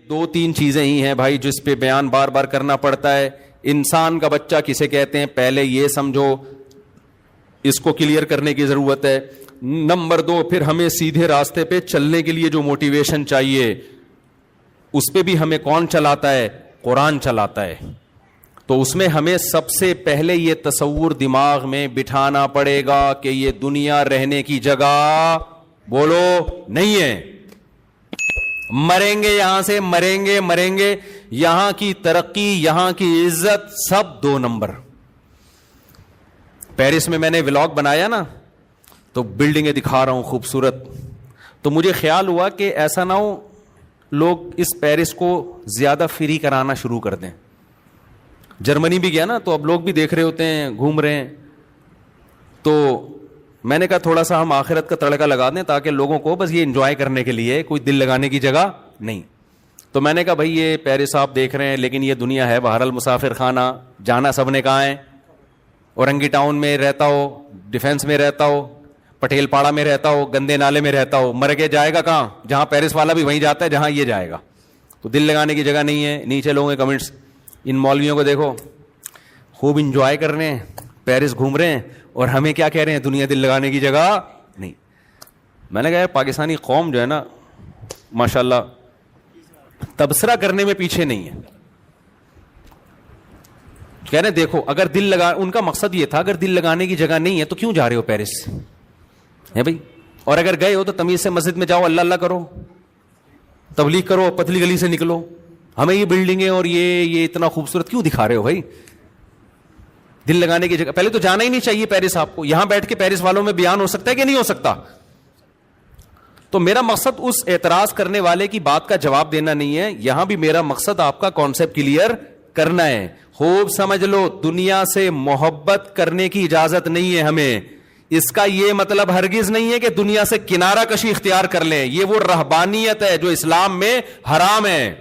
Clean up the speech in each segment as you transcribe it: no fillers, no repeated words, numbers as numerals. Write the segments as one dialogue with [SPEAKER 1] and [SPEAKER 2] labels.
[SPEAKER 1] دو تین چیزیں ہی ہیں بھائی جس پہ بیان بار بار کرنا پڑتا ہے. انسان کا بچہ کسے کہتے ہیں پہلے یہ سمجھو, اس کو کلیئر کرنے کی ضرورت ہے. نمبر دو, پھر ہمیں سیدھے راستے پہ چلنے کے لیے جو موٹیویشن چاہیے اس پہ بھی ہمیں کون چلاتا ہے؟ قرآن چلاتا ہے. تو اس میں ہمیں سب سے پہلے یہ تصور دماغ میں بٹھانا پڑے گا کہ یہ دنیا رہنے کی جگہ بولو نہیں ہے. مریں گے یہاں سے, مریں گے. یہاں کی ترقی, یہاں کی عزت سب 2 نمبر. پیرس میں نے ولاگ بنایا نا, تو بلڈنگیں دکھا رہا ہوں خوبصورت, تو مجھے خیال ہوا کہ ایسا نہ ہو لوگ اس پیرس کو زیادہ فری کرانا شروع کر دیں. جرمنی بھی گیا نا, تو اب لوگ بھی دیکھ رہے ہوتے ہیں, گھوم رہے ہیں, تو میں نے کہا تھوڑا سا ہم آخرت کا تڑکا لگا دیں تاکہ لوگوں کو بس یہ انجوائے کرنے کے لیے, کوئی دل لگانے کی جگہ نہیں. تو میں نے کہا بھائی یہ پیرس آپ دیکھ رہے ہیں لیکن یہ دنیا ہے بہرحال مسافر خانہ, جانا سب نے کہا ہے. اورنگی ٹاؤن میں رہتا ہو, ڈیفینس میں رہتا ہو, پٹیل پاڑا میں رہتا ہو, گندے نالے میں رہتا ہو, مر کے جائے گا کہاں؟ جہاں پیرس والا بھی وہیں جاتا ہے جہاں یہ جائے گا. تو دل لگانے کی جگہ نہیں ہے. نیچے لوگوں کے کمنٹس, ان مولویوں کو دیکھو خوب انجوائے کر رہے ہیں, پیرس گھوم رہے ہیں, اور ہمیں کیا کہہ رہے ہیں؟ دنیا دل لگانے کی جگہ نہیں. میں نے کہا پاکستانی قوم جو ہے نا ماشاءاللہ تبصرہ کرنے میں پیچھے نہیں ہے. کہہ رہے دیکھو اگر دل لگا, ان کا مقصد یہ تھا اگر دل لگانے کی جگہ نہیں ہے تو کیوں جا رہے ہو پیرس ہے بھائی؟ اور اگر گئے ہو تو تمیز سے مسجد میں جاؤ, اللہ اللہ کرو, تبلیغ کرو, پتلی گلی سے نکلو. ہمیں یہ بلڈنگیں اور یہ اتنا خوبصورت کیوں دکھا رہے ہو بھائی؟ دل لگانے کی جگہ پہلے تو جانا ہی نہیں چاہیے پیرس آپ کو. یہاں بیٹھ کے پیرس والوں میں بیان ہو سکتا ہے کہ نہیں ہو سکتا؟ تو میرا مقصد اس اعتراض کرنے والے کی بات کا جواب دینا نہیں ہے, یہاں بھی میرا مقصد آپ کا کانسیپٹ کلیئر کرنا ہے. خوب سمجھ لو, دنیا سے محبت کرنے کی اجازت نہیں ہے ہمیں. اس کا یہ مطلب ہرگز نہیں ہے کہ دنیا سے کنارہ کشی اختیار کر لیں. یہ وہ رہبانیت ہے جو اسلام میں حرام ہے.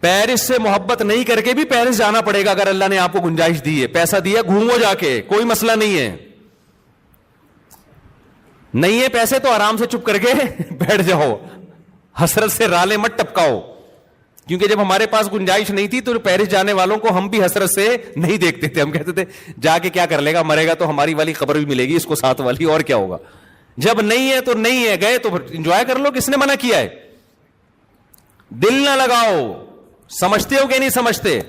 [SPEAKER 1] پیرس سے محبت نہیں کر کے بھی پیرس جانا پڑے گا اگر اللہ نے آپ کو گنجائش دی ہے, پیسہ دیا, گھومو جا کے, کوئی مسئلہ نہیں ہے. نہیں ہے پیسے تو آرام سے چپ کر کے بیٹھ جاؤ, حسرت سے رالے مت ٹپکاؤ. کیونکہ جب ہمارے پاس گنجائش نہیں تھی تو پیرس جانے والوں کو ہم بھی حسرت سے نہیں دیکھتے تھے. ہم کہتے تھے جا کے کیا کر لے گا, مرے گا تو ہماری والی خبر بھی ملے گی اس کو, ساتھ والی, اور کیا ہوگا. جب نہیں ہے تو نہیں ہے, گئے تو انجوائے کر لو. کس نے منع کیا ہے؟ دل نہ لگاؤ. سمجھتے ہو کہ نہیں سمجھتے؟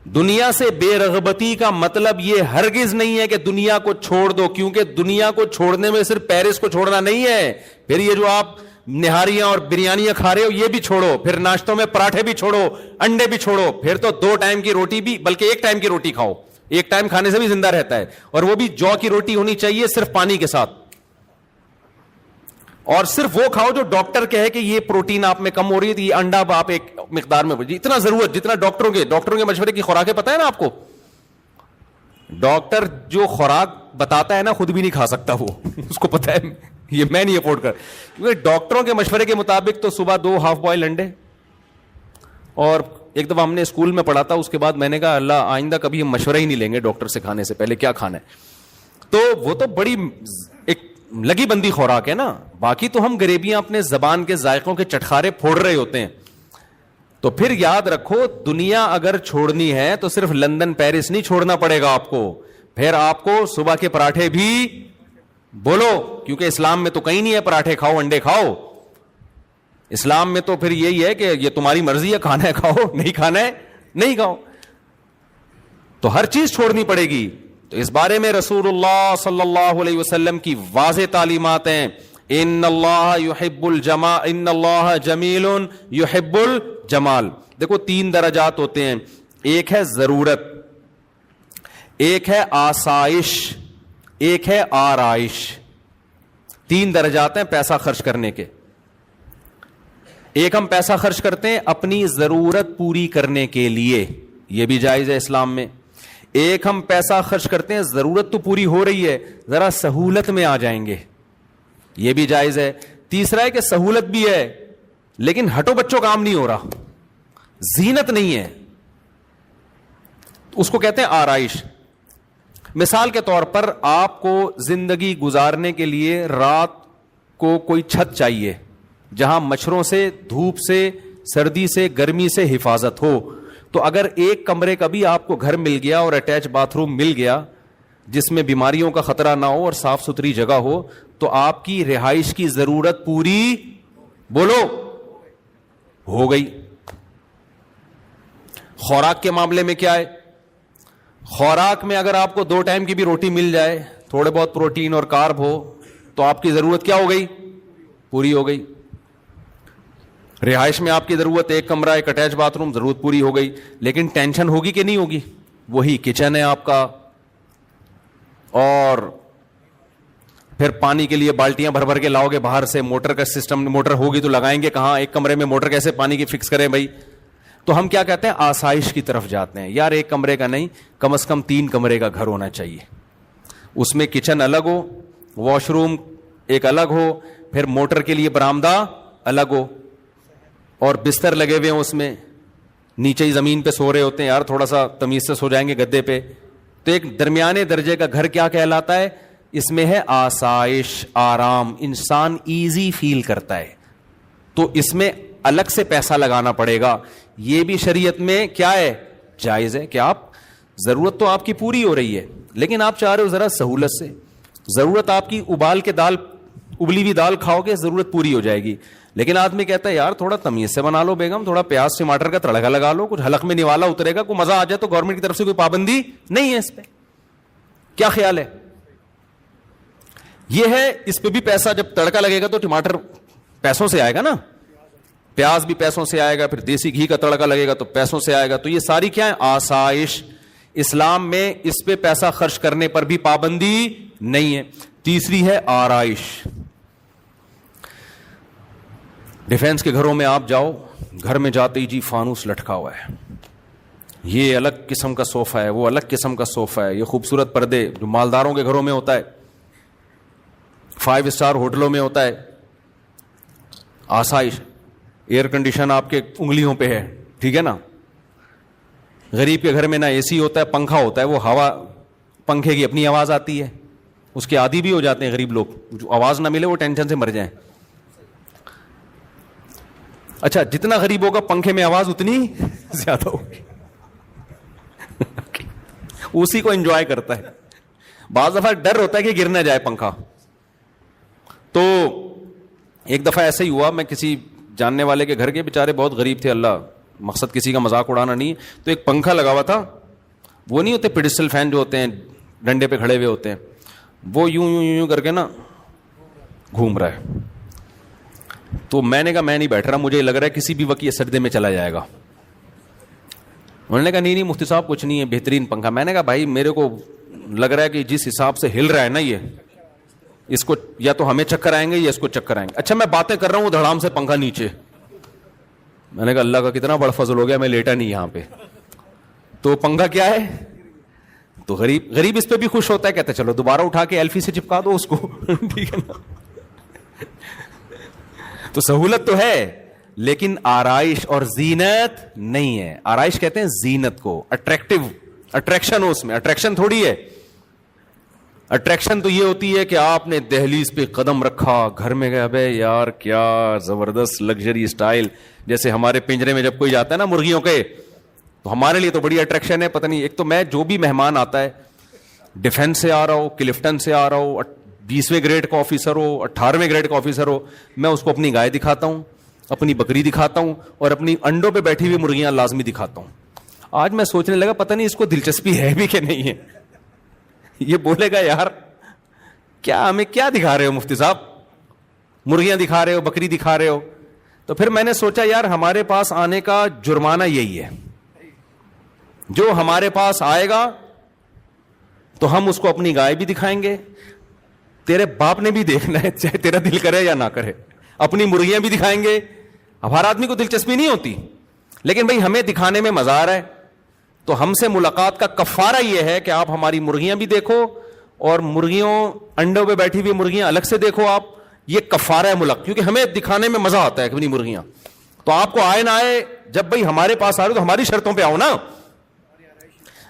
[SPEAKER 1] دنیا سے بے رغبتی کا مطلب یہ ہرگز نہیں ہے کہ دنیا کو چھوڑ دو, کیونکہ دنیا کو چھوڑنے میں صرف پیرس کو چھوڑنا نہیں ہے. پھر یہ جو آپ نہاریاں اور بریانیاں کھا رہے ہو یہ بھی چھوڑو, پھر ناشتوں میں پراٹھے بھی چھوڑو, انڈے بھی چھوڑو, پھر تو 2 ٹائم کی روٹی بھی, بلکہ 1 ٹائم کی روٹی کھاؤ. 1 ٹائم کھانے سے بھی زندہ رہتا ہے, اور وہ بھی جو کی روٹی ہونی چاہیے صرف پانی کے ساتھ. اور صرف وہ کھاؤ جو ڈاکٹر کہے کہ یہ پروٹین آپ میں کم ہو رہی ہے, تو یہ انڈا آپ ایک مقدار میں اتنا ضرورت جتنا ڈاکٹروں کے مشورے کی خوراکیں پتہ ہے نا آپ کو. ڈاکٹر جو خوراک بتاتا ہے نا خود بھی نہیں کھا سکتا وہ, اس کو پتہ ہے یہ میں نہیں افورڈ کر. کیونکہ ڈاکٹروں کے مشورے کے مطابق تو صبح 2 ہاف بوائل انڈے, اور ایک دفعہ ہم نے اسکول میں پڑھا تھا, اس کے بعد میں نے کہا اللہ آئندہ کبھی ہم مشورہ ہی نہیں لیں گے ڈاکٹر سے کھانے سے پہلے کیا کھانا ہے. تو وہ تو بڑی ایک لگی بندی خوراک ہے نا. باقی تو ہم غریبیاں اپنے زبان کے ذائقوں کے چٹخارے پھوڑ رہے ہوتے ہیں. تو پھر یاد رکھو, دنیا اگر چھوڑنی ہے تو صرف لندن پیرس نہیں چھوڑنا پڑے گا آپ کو, پھر آپ کو صبح کے پراٹھے بھی بولو, کیونکہ اسلام میں تو کہیں نہیں ہے پراٹھے کھاؤ انڈے کھاؤ. اسلام میں تو پھر یہی ہے کہ یہ تمہاری مرضی ہے, کھانا ہے کھاؤ, نہیں کھانا ہے نہیں کھاؤ. تو ہر چیز چھوڑنی پڑے گی. تو اس بارے میں رسول اللہ صلی اللہ علیہ وسلم کی واضح تعلیمات ہیں, ان اللہ یحب الجمال, ان اللہ جمیل یحب الجمال. دیکھو 3 درجات ہوتے ہیں, ایک ہے ضرورت, ایک ہے آسائش, ایک ہے آرائش. 3 درجات ہیں پیسہ خرچ کرنے کے. ایک ہم پیسہ خرچ کرتے ہیں اپنی ضرورت پوری کرنے کے لیے, یہ بھی جائز ہے اسلام میں. ایک ہم پیسہ خرچ کرتے ہیں ضرورت تو پوری ہو رہی ہے, ذرا سہولت میں آ جائیں گے, یہ بھی جائز ہے. تیسرا ہے کہ سہولت بھی ہے لیکن ہٹو بچوں کام نہیں ہو رہا, زینت نہیں ہے, اس کو کہتے ہیں آرائش. مثال کے طور پر آپ کو زندگی گزارنے کے لیے رات کو کوئی چھت چاہیے, جہاں مچھروں سے, دھوپ سے, سردی سے, گرمی سے حفاظت ہو. تو اگر ایک کمرے کا بھی آپ کو گھر مل گیا اور اٹیچ باتھ روم مل گیا جس میں بیماریوں کا خطرہ نہ ہو اور صاف ستھری جگہ ہو, تو آپ کی رہائش کی ضرورت پوری, بولو, ہو گئی. خوراک کے معاملے میں کیا ہے؟ خوراک میں اگر آپ کو 2 ٹائم کی بھی روٹی مل جائے, تھوڑے بہت پروٹین اور کارب ہو, تو آپ کی ضرورت کیا ہو گئی؟ پوری ہو گئی. رہائش میں آپ کی ضرورت 1 کمرہ, 1 اٹیچ باتھ روم, ضرورت پوری ہو گئی. لیکن ٹینشن ہوگی کہ نہیں ہوگی؟ وہی کچن ہے آپ کا, اور پھر پانی کے لیے بالٹیاں بھر بھر کے لاؤ گے باہر سے, موٹر کا سسٹم, موٹر ہوگی تو لگائیں گے کہاں؟ ایک کمرے میں موٹر کیسے پانی کی فکس کریں بھائی؟ تو ہم کیا کہتے ہیں؟ آسائش کی طرف جاتے ہیں. یار 1 کمرے کا نہیں, کم از کم 3 کمرے کا گھر ہونا چاہیے. اس میں کچن الگ ہو, واش روم ایک الگ ہو, پھر موٹر کے لیے برآمدہ الگ ہو, اور بستر لگے ہوئے ہوں اس میں. نیچے ہی زمین پہ سو رہے ہوتے ہیں یار, تھوڑا سا تمیز سے سو جائیں گے گدے پہ. تو ایک درمیانے درجے کا گھر کیا کہلاتا ہے؟ اس میں ہے آسائش, آرام, انسان ایزی فیل کرتا ہے. تو اس میں الگ سے پیسہ لگانا پڑے گا. یہ بھی شریعت میں کیا ہے؟ جائز ہے کہ آپ, ضرورت تو آپ کی پوری ہو رہی ہے لیکن آپ چاہ رہے ہو ذرا سہولت سے. ضرورت آپ کی ابال کے دال, ابلی ہوئی دال کھاؤ گے, ضرورت پوری ہو جائے گی. لیکن آدمی کہتا ہے یار تھوڑا تمیز سے بنا لو بیگم, تھوڑا پیاز ٹماٹر کا تڑکا لگا لو, کچھ حلق میں نوالا اترے گا, کوئی مزہ آ جائے. تو گورنمنٹ کی طرف سے کوئی پابندی نہیں ہے اس پہ. کیا خیال ہے؟ یہ ہے, اس پہ بھی پیسہ, جب تڑکا لگے گا تو ٹماٹر پیسوں سے آئے گا نا, پیاز بھی پیسوں سے آئے گا, پھر دیسی گھی کا تڑکا لگے گا تو پیسوں سے آئے گا. تو یہ ساری کیا ہے؟ آسائش. اسلام میں اس پہ پیسہ خرچ کرنے پر بھی پابندی نہیں ہے. تیسری ہے آرائش. ڈیفینس کے گھروں میں آپ جاؤ, گھر میں جاتے ہی جی فانوس لٹکا ہوا ہے, یہ الگ قسم کا صوفہ ہے, وہ الگ قسم کا صوفہ ہے, یہ خوبصورت پردے جو مالداروں کے گھروں میں ہوتا ہے, 5 اسٹار ہوٹلوں میں ہوتا ہے. آسائش. ایئر کنڈیشن آپ کے انگلیوں پہ ہے, ٹھیک ہے نا. غریب کے گھر میں نہ اے سی ہوتا ہے, پنکھا ہوتا ہے, وہ ہوا, پنکھے کی اپنی آواز آتی ہے, اس کے عادی بھی ہو جاتے ہیں غریب لوگ. جو آواز نہ ملے وہ ٹینشن سے مر جائیں. اچھا, جتنا غریب ہوگا پنکھے میں آواز اتنی زیادہ ہوگی. اسی کو انجوائے کرتا ہے. بعض دفعہ ڈر ہوتا ہے کہ گر نہ جائے پنکھا. تو ایک دفعہ ایسا ہی ہوا, میں کسی جاننے والے کے گھر کے, بیچارے بہت غریب تھے, اللہ, مقصد کسی کا مذاق اڑانا نہیں. تو ایک پنکھا لگا ہوا تھا, وہ نہیں ہوتے پیڈسٹل فین جو ہوتے ہیں ڈنڈے پہ کھڑے ہوئے ہوتے ہیں, وہ یوں یوں یوں کر کے نا گھوم رہا ہے. تو میں نے کہا میں نہیں بیٹھ رہا, مجھے لگ رہا ہے کسی بھی وقت یہ سجدے میں چلا جائے گا. انہوں نے کہا نہیں مفتی صاحب کچھ نہیں ہے, بہترین پنکھا. میں نے کہا بھائی میرے کو لگ رہا ہے کہ جس حساب سے ہل رہا ہے نا یہ, اس کو یا تو ہمیں چکر آئیں گے یا اس کو چکر آئیں گے. اچھا میں باتیں کر رہا ہوں, دھڑام سے پنکھا نیچے. میں نے کہا اللہ کا کتنا بڑا فضل ہو گیا, میں لیٹا نہیں یہاں پہ. تو پنکھا کیا ہے, تو غریب اس پہ بھی خوش ہوتا ہے, کہتا ہے چلو دوبارہ اٹھا کے ایلفی سے چپکا دو اس کو. ٹھیک ہے نا. تو سہولت تو ہے لیکن آرائش اور زینت نہیں ہے. آرائش کہتے ہیں زینت کو, اٹریکشن ہو اس میں. اٹریکشن تھوڑی ہے. اٹریکشن تو یہ ہوتی ہے کہ آپ نے دہلیز پہ قدم رکھا, گھر میں گئے, ابے یار کیا زبردست لگژری اسٹائل. جیسے ہمارے پنجرے میں جب کوئی جاتا ہے نا مرغیوں کے, تو ہمارے لیے تو بڑی اٹریکشن ہے. پتہ نہیں, ایک تو میں جو بھی مہمان آتا ہے, ڈیفینس سے آ رہا ہو, کلفٹن سے آ رہا ہو, 20ویں گریڈ کا آفیسر ہو, 18ویں گریڈ کا آفیسر ہو, میں اس کو اپنی گائے دکھاتا ہوں, اپنی بکری دکھاتا ہوں, اور اپنی انڈوں پہ بیٹھی ہوئی مرغیاں لازمی دکھاتا ہوں. آج میں سوچنے لگا پتہ نہیں اس کو دلچسپی ہے بھی کہ نہیں ہے. یہ بولے گا یار کیا ہمیں کیا دکھا رہے ہو مفتی صاحب, مرغیاں دکھا رہے ہو, بکری دکھا رہے ہو. تو پھر میں نے سوچا یار ہمارے پاس آنے کا جرمانہ یہی ہے, جو ہمارے پاس آئے گا تو ہم اس کو اپنی گائے بھی دکھائیں گے, تیرے باپ نے بھی دیکھنا ہے چاہے تیرا دل کرے یا نہ کرے, اپنی مرغیاں بھی دکھائیں گے. اب ہر آدمی کو دلچسپی نہیں ہوتی, لیکن بھائی ہمیں دکھانے میں مزہ آ رہا ہے, تو ہم سے ملاقات کا کفارہ یہ ہے کہ آپ ہماری مرغیاں بھی دیکھو اور مرغیوں انڈوں پہ بیٹھی ہوئی مرغیاں الگ سے دیکھو آپ. یہ کفارہ ہے ملک, کیونکہ ہمیں دکھانے میں مزہ آتا ہے اپنی مرغیاں. تو آپ کو آئے نہ آئے, جب بھائی ہمارے پاس آ رہے تو ہماری شرطوں پہ آؤ نا.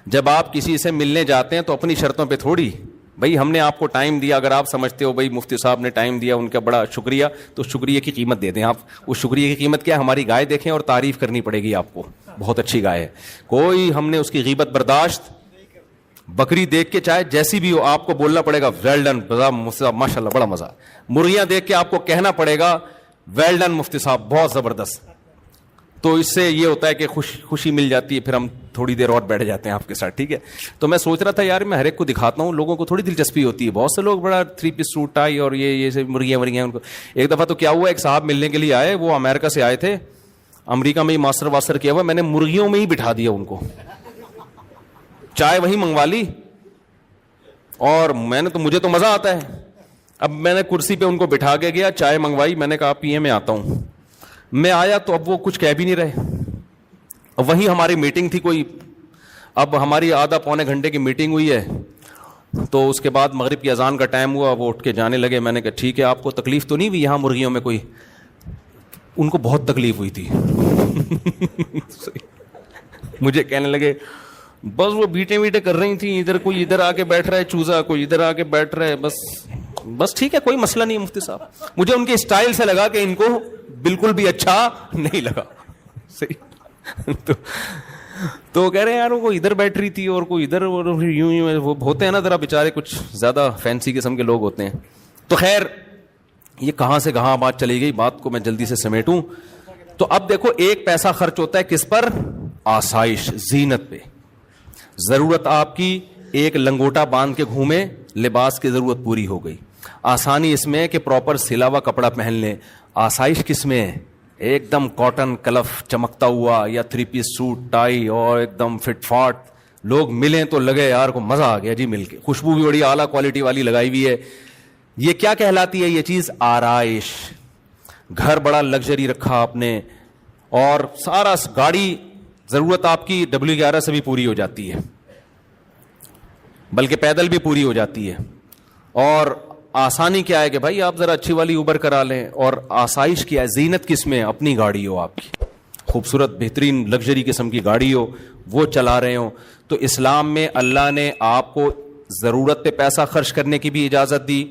[SPEAKER 1] جب آپ کسی سے ملنے جاتے ہیں تو اپنی شرطوں پہ تھوڑی, بھائی ہم نے آپ کو ٹائم دیا, اگر آپ سمجھتے ہو بھائی مفتی صاحب نے ٹائم دیا, ان کا بڑا شکریہ, تو شکریہ کی قیمت دے دیں آپ. اس شکریہ کی قیمت کیا ہے؟ ہماری گائے دیکھیں اور تعریف کرنی پڑے گی آپ کو, بہت اچھی گائے ہے. کوئی ہم نے اس کی غیبت برداشت, بکری دیکھ کے چاہے جیسی بھی ہو آپ کو بولنا پڑے گا ویل ڈن ماشاء اللہ بڑا مزہ. مرغیاں دیکھ کے آپ کو کہنا پڑے گا ویل ڈن مفتی صاحب بہت زبردست. تو اس سے یہ ہوتا ہے کہ خوشی مل جاتی ہے, پھر ہم تھوڑی دیر اور بیٹھ جاتے ہیں آپ کے ساتھ. ٹھیک ہے, تو میں سوچ رہا تھا یار میں ہر ایک کو دکھاتا ہوں, لوگوں کو تھوڑی دلچسپی ہوتی ہے. بہت سے لوگ بڑا 3 پیس سوٹ ٹائی اور یہ مرغیاں ان کو. ایک دفعہ تو کیا ہوا, ایک صاحب ملنے کے لیے آئے, وہ امریکہ سے آئے تھے, امریکہ میں ہی ماسٹر واسٹر کیا ہوا, میں نے مرغیوں میں ہی بٹھا دیا ان کو, چائے وہی منگوا لی, اور مجھے تو مزہ آتا ہے. اب میں نے کرسی پہ ان کو بٹھا کے گیا, چائے منگوائی, میں نے کہا پیے میں آتا ہوں. میں آیا تو اب وہ کچھ کہہ بھی نہیں رہے. وہیں ہماری میٹنگ تھی کوئی, اب ہماری آدھا پونے گھنٹے کی میٹنگ ہوئی ہے, تو اس کے بعد مغرب کی اذان کا ٹائم ہوا, وہ اٹھ کے جانے لگے. میں نے کہا ٹھیک ہے, آپ کو تکلیف تو نہیں ہوئی یہاں مرغیوں میں کوئی؟ ان کو بہت تکلیف ہوئی تھی. مجھے کہنے لگے بس وہ بیٹے کر رہی تھیں, ادھر کوئی ادھر آ کے بیٹھ رہا ہے چوزا, کوئی ادھر آ کے بیٹھ رہا ہے, بس ٹھیک ہے کوئی مسئلہ نہیں مفتی صاحب. مجھے ان کے اسٹائل سے لگا کہ ان کو بالکل بھی اچھا نہیں لگا. صحیح. تو کہہ رہے ہیں یار وہ ادھر بیٹھ رہی تھی اور کوئی ادھر, یوں وہ ہوتے ہیں نا ذرا بیچارے کچھ زیادہ فینسی قسم کے لوگ ہوتے ہیں. تو خیر یہ کہاں سے کہاں بات چلی گئی, بات کو میں جلدی سے سمیٹوں. تو اب دیکھو ایک پیسہ خرچ ہوتا ہے کس پر؟ آسائش, زینت پہ. ضرورت آپ کی ایک لنگوٹا باندھ کے گھومے, لباس کی ضرورت پوری ہو گئی. آسانی اس میں کہ پراپر سلا ہوا کپڑا پہن لیں. آسائش کس میں ہے؟ ایک دم کاٹن کلف چمکتا ہوا, یا 3 پیس سوٹ ٹائی اور ایک دم فٹ فاٹ. لوگ ملیں تو لگے یار کو مزہ آ گیا جی مل کے, خوشبو بھی بڑی اعلیٰ کوالٹی والی لگائی ہوئی ہے. یہ کیا کہلاتی ہے یہ چیز؟ آرائش. گھر بڑا لگژری رکھا آپ نے, اور سارا گاڑی ضرورت آپ کی W11 سے بھی پوری ہو جاتی ہے, بلکہ پیدل بھی پوری ہو جاتی ہے. اور آسانی کیا ہے کہ بھائی آپ ذرا اچھی والی اوبر کرا لیں. اور آسائش کیا ہے؟ زینت کس میں؟ اپنی گاڑی ہو آپ کی, خوبصورت بہترین لگژری قسم کی گاڑی ہو, وہ چلا رہے ہوں. تو اسلام میں اللہ نے آپ کو ضرورت پہ پیسہ خرچ کرنے کی بھی اجازت دی,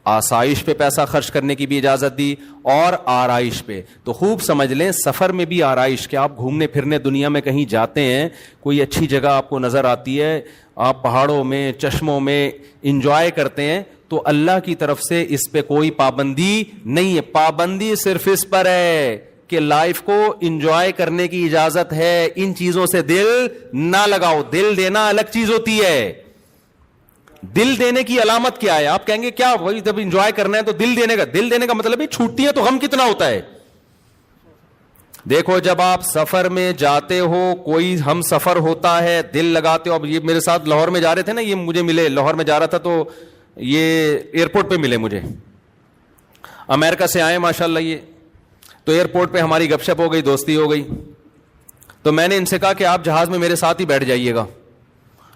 [SPEAKER 1] آسائش پہ پیسہ خرچ کرنے کی بھی اجازت دی, اور آرائش پہ. تو خوب سمجھ لیں سفر میں بھی آرائش, کہ آپ گھومنے پھرنے دنیا میں کہیں جاتے ہیں, کوئی اچھی جگہ آپ کو نظر آتی ہے, آپ پہاڑوں میں چشموں میں انجوائے کرتے ہیں, تو اللہ کی طرف سے اس پہ کوئی پابندی نہیں ہے. پابندی صرف اس پر ہے کہ لائف کو انجوائے کرنے کی اجازت ہے, ان چیزوں سے دل نہ لگاؤ. دل دینا الگ چیز ہوتی ہے. دل دینے کی علامت کیا ہے؟ آپ کہیں گے کیا وہی جب انجوائے کرنا ہے تو دل دینے کا مطلب ہے چھوٹتی ہے تو غم کتنا ہوتا ہے. دیکھو جب آپ سفر میں جاتے ہو, کوئی ہم سفر ہوتا ہے, دل لگاتے ہو. اب یہ میرے ساتھ لاہور میں جا رہے تھے نا, یہ مجھے ملے, لاہور میں جا رہا تھا تو یہ ایئرپورٹ پہ ملے مجھے, امریکہ سے آئے ماشاءاللہ. یہ تو ایئرپورٹ پہ ہماری گپ شپ ہو گئی, دوستی ہو گئی. تو میں نے ان سے کہا کہ آپ جہاز میں میرے ساتھ ہی بیٹھ جائیے گا,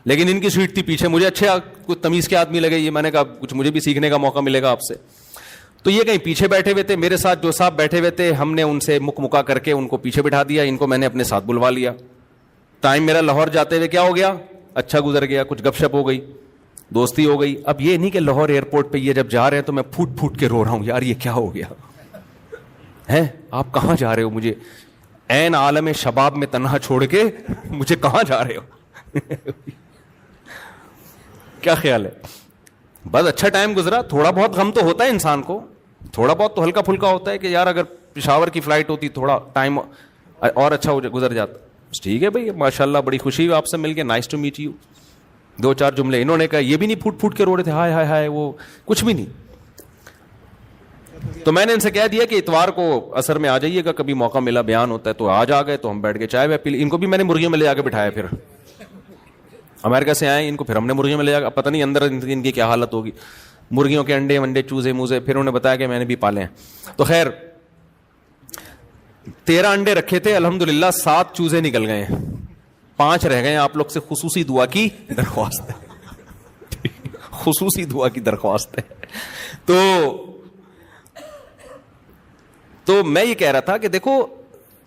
[SPEAKER 1] لیکن ان کی سیٹ تھی پیچھے. مجھے اچھے کچھ تمیز کے آدمی لگے, یہ میں نے کہا کچھ مجھے بھی سیکھنے کا موقع ملے گا آپ سے. تو یہ کہیں پیچھے بیٹھے ہوئے تھے, میرے ساتھ جو صاحب بیٹھے ہوئے تھے ہم نے ان سے مکا کر کے ان کو پیچھے بٹھا دیا, ان کو میں نے اپنے ساتھ بلوا لیا. ٹائم میرا لاہور جاتے ہوئے کیا ہو گیا, اچھا گزر گیا, کچھ گپ شپ ہو گئی, دوستی ہو گئی. اب یہ نہیں کہ لاہور ایئرپورٹ پہ یہ جب جا رہے ہیں تو میں پھوٹ پھوٹ کے رو رہا ہوں یار یہ کیا ہو گیا ہے, آپ کہاں جا رہے ہو, مجھے عین عالم شباب میں تنہا چھوڑ کے مجھے کہاں جا رہے ہو. کیا خیال ہے؟ بس اچھا ٹائم گزرا. تھوڑا بہت غم تو ہوتا ہے انسان کو, تھوڑا بہت تو ہلکا پھلکا ہوتا ہے کہ یار اگر پشاور کی فلائٹ ہوتی تھوڑا ٹائم اور اچھا گزر جاتا. ٹھیک ہے بھائی, ماشاءاللہ بڑی خوشی ہوئی آپ سے مل کے, نائس ٹو میٹ یو. 2-4 جملے انہوں نے کہا, یہ بھی نہیں پھوٹ پھوٹ کے رو رہے تھے ہائے ہائے ہائے, وہ کچھ بھی نہیں. تو میں نے ان سے کہہ دیا کہ اتوار کو عصر میں آ جائیے گا, کبھی موقع ملا بیان ہوتا ہے. تو آج آ گئے, تو ہم بیٹھ کے چائے وائے پی لی. ان کو بھی میں نے مرغیوں میں لے جا کے بٹھایا, پھر امریکہ سے آئے ان کو پھر ہم نے مرغیوں میں لے جا کے, پتہ نہیں اندر ان کی کیا حالت ہوگی, مرغیوں کے انڈے ونڈے چوزے موزے. پھر انہوں نے بتایا کہ میں نے بھی پالے ہیں. تو خیر 13 انڈے رکھے تھے, الحمدللہ 7 چوزے نکل گئے ہیں, 5 رہ گئے. آپ لوگ سے خصوصی دعا کی درخواست ہے, خصوصی دعا کی درخواست ہے. تو میں یہ کہہ رہا تھا کہ دیکھو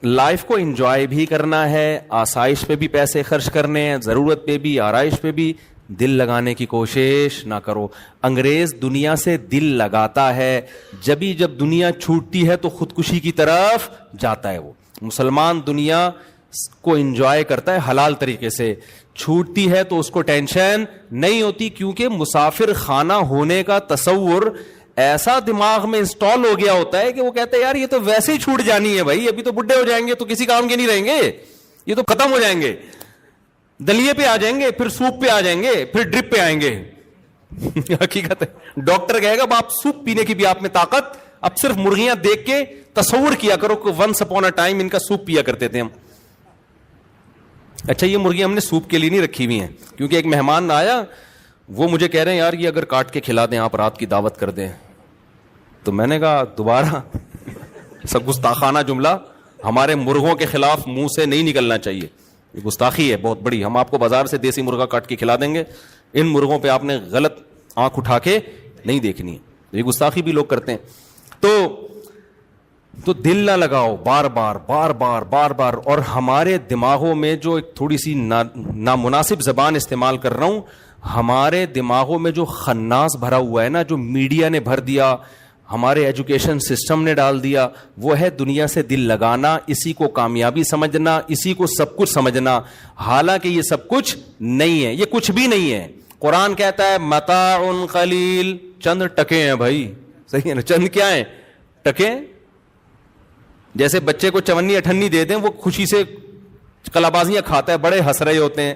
[SPEAKER 1] لائف کو انجوائے بھی کرنا ہے, آسائش پہ بھی پیسے خرچ کرنے ہیں, ضرورت پہ بھی, آرائش پہ بھی, دل لگانے کی کوشش نہ کرو. انگریز دنیا سے دل لگاتا ہے, جب دنیا چھوٹتی ہے تو خودکشی کی طرف جاتا ہے. وہ مسلمان دنیا کو انجوائے کرتا ہے حلال طریقے سے, چھوٹتی ہے تو اس کو ٹینشن نہیں ہوتی, کیونکہ مسافر خانہ ہونے کا تصور ایسا دماغ میں انسٹال ہو گیا ہوتا ہے کہ وہ کہتا ہے یار یہ تو ویسے ہی چھوٹ جانی ہے بھائی, ابھی تو بڈھے ہو جائیں گے تو کسی کام کے نہیں رہیں گے, یہ تو ختم ہو جائیں گے, دلیے پہ آ جائیں گے, پھر سوپ پہ آ جائیں گے, پھر ڈرپ پہ آئیں گے. حقیقت ہے, ڈاکٹر کہے گا آپ سوپ پینے کی بھی آپ میں طاقت, اب صرف مرغیاں دیکھ کے تصور کیا کرو کہ ونس اپون اے ٹائم ان کا سوپ پیا کرتے تھے ہم. اچھا یہ مرغیاں ہم نے سوپ کے لیے نہیں رکھی ہوئی ہیں, کیونکہ ایک مہمان آیا, وہ مجھے کہہ رہے ہیں یار یہ اگر کاٹ کے کھلا دیں آپ, رات کی دعوت کر دیں. تو میں نے کہا دوبارہ سب گستاخانہ جملہ ہمارے مرغوں کے خلاف منہ سے نہیں نکلنا چاہیے, یہ گستاخی ہے بہت بڑی. ہم آپ کو بازار سے دیسی مرغا کاٹ کے کھلا دیں گے, ان مرغوں پہ آپ نے غلط آنکھ اٹھا کے نہیں دیکھنی ہے, یہ گستاخی بھی لوگ کرتے ہیں. تو دل نہ لگاؤ بار بار. اور ہمارے دماغوں میں جو ایک تھوڑی سی نامناسب زبان استعمال کر رہا ہوں, ہمارے دماغوں میں جو خناس بھرا ہوا ہے نا, جو میڈیا نے بھر دیا, ہمارے ایجوکیشن سسٹم نے ڈال دیا, وہ ہے دنیا سے دل لگانا, اسی کو کامیابی سمجھنا, اسی کو سب کچھ سمجھنا. حالانکہ یہ سب کچھ نہیں ہے, یہ کچھ بھی نہیں ہے. قرآن کہتا ہے متاع قلیل, چند ٹکے ہیں بھائی, صحیح ہے نا, چند کیا ہیں, ٹکے. جیسے بچے کو چونی اٹھنی دے دیں وہ خوشی سے کلابازیاں کھاتا ہے, بڑے ہنس رہے ہوتے ہیں,